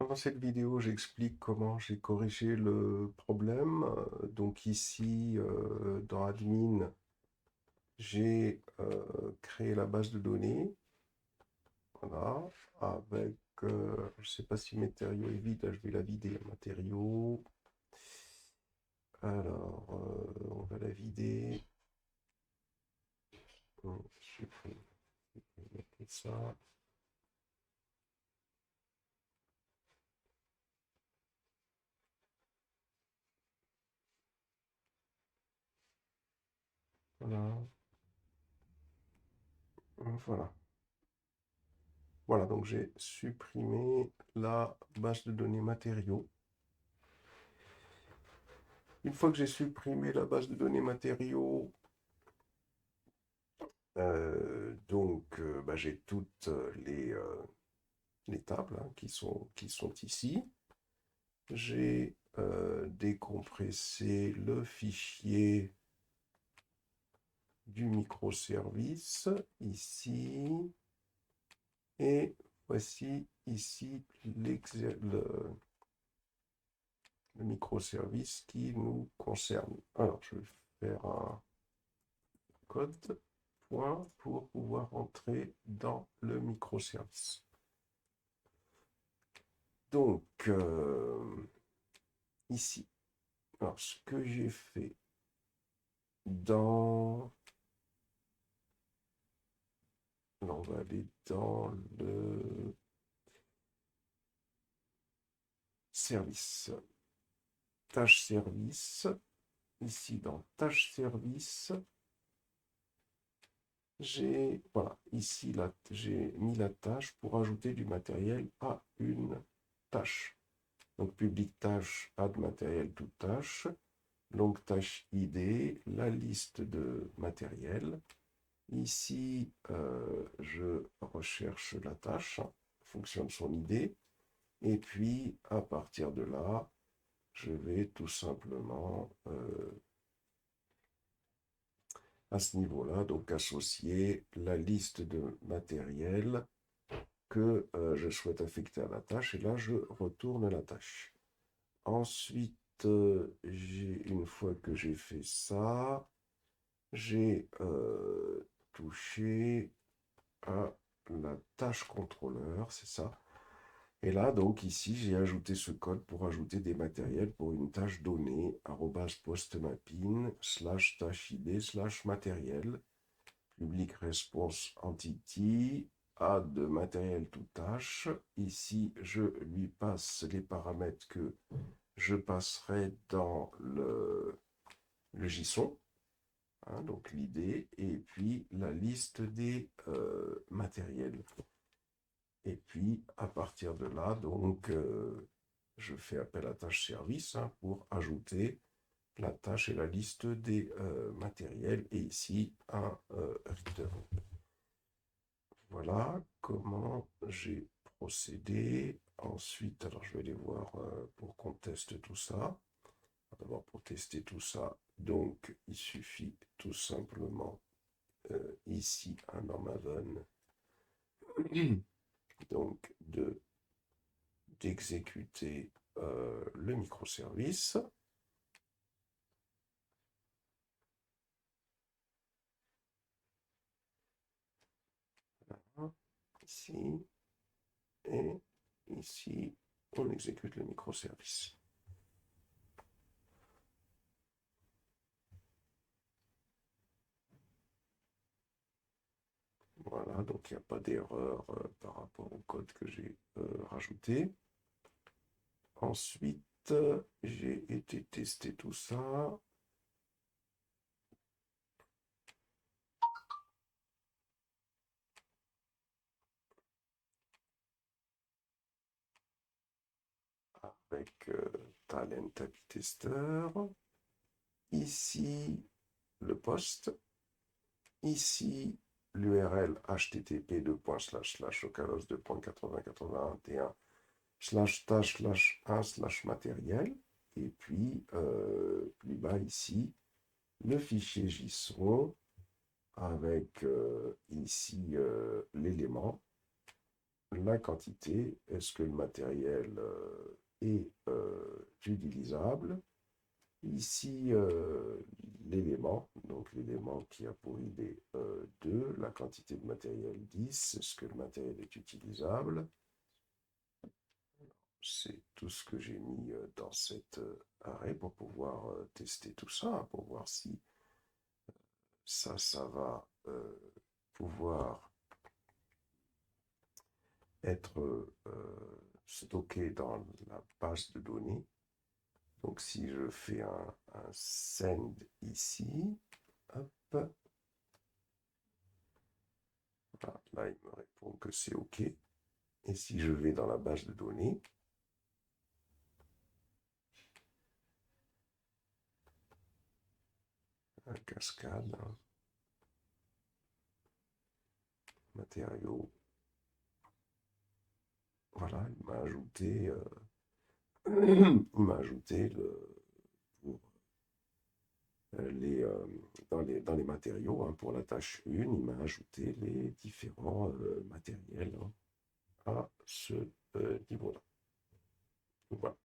Dans cette vidéo, j'explique comment j'ai corrigé le problème. Donc ici, dans Admin, j'ai créé la base de données. Voilà, avec, je ne sais pas si matériau est vide, là je vais la vider. Matériaux. Alors, on va la vider. Je vais mettre ça. Voilà, voilà. Voilà, donc j'ai supprimé la base de données matériaux. Une fois que j'ai supprimé la base de données matériaux, j'ai toutes les tables, hein, qui sont ici. J'ai décompressé le fichier du microservice ici. Et voici ici le microservice qui nous concerne. Alors, je vais faire un code point pour pouvoir entrer dans le microservice. Donc, ici, alors ce que j'ai fait dans... Là, on va aller dans le service. Tâche service. Ici, dans tâche service, voilà, ici, là, j'ai mis la tâche pour ajouter du matériel à une tâche. Donc, public tâche, add matériel to tâche. Donc, tâche ID, la liste de matériel. Ici, je recherche la tâche en fonction de son ID. Et puis, à partir de là, je vais tout simplement, à ce niveau-là, donc associer la liste de matériel que je souhaite affecter à la tâche. Et là, je retourne la tâche. Ensuite, une fois que j'ai fait ça, j'ai touché à la tâche contrôleur, c'est ça. Et là, donc ici, j'ai ajouté ce code pour ajouter des matériels pour une tâche donnée, @postmapin slash tâche id slash matériel, public response entity, add matériel to tâche. Ici, je lui passe les paramètres que je passerai dans le JSON. Hein, donc l'idée, et puis la liste des matériels. Et puis, à partir de là, donc, je fais appel à tâche service, hein, pour ajouter la tâche et la liste des matériels, et ici, un return. Voilà comment j'ai procédé. Ensuite, alors je vais aller voir pour qu'on teste tout ça. D'abord, pour tester tout ça, donc, il suffit tout simplement ici un Maven, donc d'exécuter le microservice. Voilà, ici et ici, on exécute le microservice. Voilà, donc il n'y a pas d'erreur par rapport au code que j'ai rajouté. Ensuite, j'ai été tester tout ça. Avec Talent API Tester. Ici, le poste. Ici, l'URL http://localhost 2.80.80.81 slash tâche slash 1 slash matériel. Et puis, plus bas ici, le fichier JSON avec ici l'élément. la quantité, est-ce que le matériel est utilisable. Ici, l'élément, donc l'élément qui a pour idée 2, la quantité de matériel 10, est-ce que le matériel est utilisable. C'est tout ce que j'ai mis dans cet arrêt pour pouvoir tester tout ça, pour voir si ça va pouvoir être stocké dans la base de données. Donc si je fais un send ici, hop, voilà, là il me répond que c'est OK. Et si je vais dans la base de données, un cascade, matériaux, voilà, il m'a ajouté, il m'a ajouté pour dans les matériaux, hein, pour la tâche 1, il m'a ajouté les différents matériels, hein, à ce